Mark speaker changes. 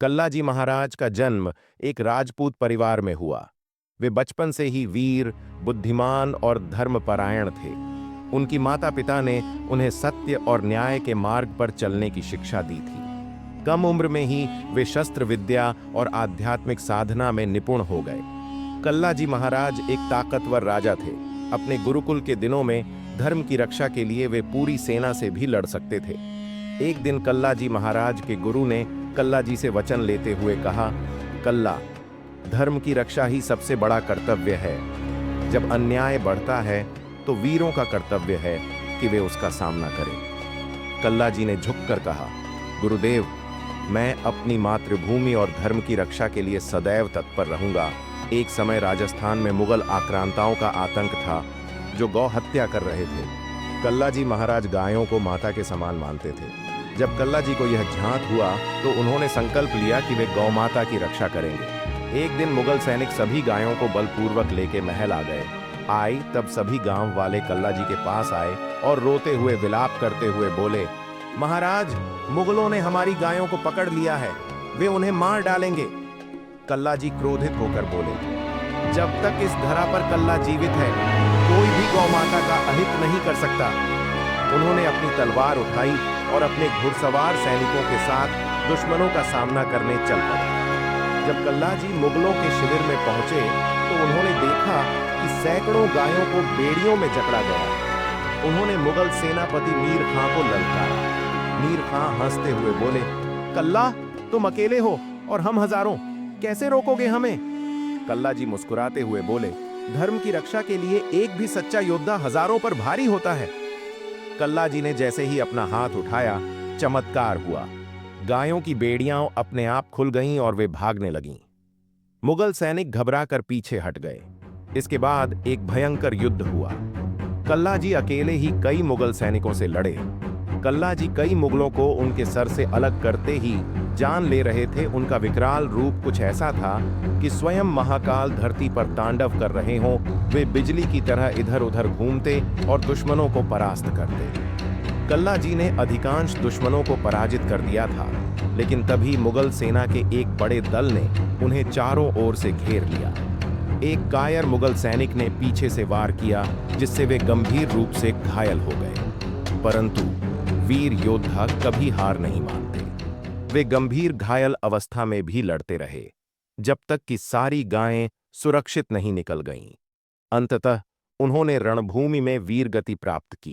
Speaker 1: कल्लाजी महाराज का जन्म एक राजपूत परिवार में हुआ। वे बचपन से ही वीर, बुद्धिमान और धर्मपरायण थे। उनकी माता पिता ने उन्हें सत्य और न्याय के मार्ग पर चलने की शिक्षा दी थी। कम उम्र में ही वे शस्त्र विद्या और आध्यात्मिक साधना में निपुण हो गए। कल्लाजी महाराज एक ताकतवर राजा थे। अपने गुरुकुल के दिनों में धर्म की रक्षा के लिए वे पूरी सेना से भी लड़ सकते थे। एक दिन कल्लाजी महाराज के गुरु ने कल्लाजी से वचन लेते हुए कहा, कल्ला, धर्म की रक्षा ही सबसे बड़ा कर्तव्य है। जब अन्याय बढ़ता है तो वीरों का कर्तव्य है कि वे उसका सामना करें। कल्लाजी ने झुककर कहा, गुरुदेव, मैं अपनी मातृभूमि और धर्म की रक्षा के लिए सदैव तत्पर रहूंगा। एक समय राजस्थान में मुगल आक्रांताओं का आतंक था जो गौ हत्या कर रहे थे। कल्लाजी महाराज गायों को माता के समान मानते थे। जब कल्लाजी को यह झांक हुआ तो उन्होंने संकल्प लिया कि वे गौ माता की रक्षा करेंगे। एक दिन मुगल सैनिक सभी गायों को बलपूर्वक लेके महल आ गए। तब सभी गांव वाले कल्लाजी के पास आए और रोते हुए विलाप करते हुए बोले, महाराज, मुगलों ने हमारी गायों को पकड़ लिया है, वे उन्हें मार डालेंगे। कल्लाजी क्रोधित होकर बोले, जब तक इस धरा पर कल्ला जीवित है कोई भी गौ माता का अहित नहीं कर सकता। उन्होंने अपनी तलवार उठाई और अपने घुड़सवार सैनिकों के साथ दुश्मनों का सामना करने चल पड़े। जब कल्लाजी मुगलों के शिविर में पहुंचे तो उन्होंने देखा कि सैकड़ों गायों को बेड़ियों में जकड़ा गया। उन्होंने मुगल सेनापति मीर खां को ललकारा। मीर खां हंसते हुए बोले, कल्ला, तुम अकेले हो और हम हजारों, कैसे रोकोगे हमें? कल्लाजी मुस्कुराते हुए बोले, धर्म की रक्षा के लिए एक भी सच्चा योद्धा हजारों पर भारी होता है। कल्लाजी ने जैसे ही अपना हाथ उठाया, चमत्कार हुआ। गायों की बेड़ियां अपने आप खुल गईं और वे भागने लगीं। मुगल सैनिक घबराकर पीछे हट गए। इसके बाद एक भयंकर युद्ध हुआ। कल्लाजी अकेले ही कई मुगल सैनिकों से लड़े। कल्लाजी कई मुगलों को उनके सर से अलग करते ही जान ले रहे थे। उनका विकराल रूप कुछ ऐसा था कि स्वयं महाकाल धरती पर तांडव कर रहे हों। वे बिजली की तरह इधर उधर घूमते और दुश्मनों को परास्त करते। कल्लाजी ने अधिकांश दुश्मनों को पराजित कर दिया था, लेकिन तभी मुगल सेना के एक बड़े दल ने उन्हें चारों ओर से घेर लिया। एक कायर मुगल सैनिक ने पीछे से वार किया, जिससे वे गंभीर रूप से घायल हो गए। परंतु वीर योद्धा कभी हार नहीं मानते। वे गंभीर घायल अवस्था में भी लड़ते रहे, जब तक कि सारी गायें सुरक्षित नहीं निकल गईं। अंततः उन्होंने रणभूमि में वीरगति प्राप्त की।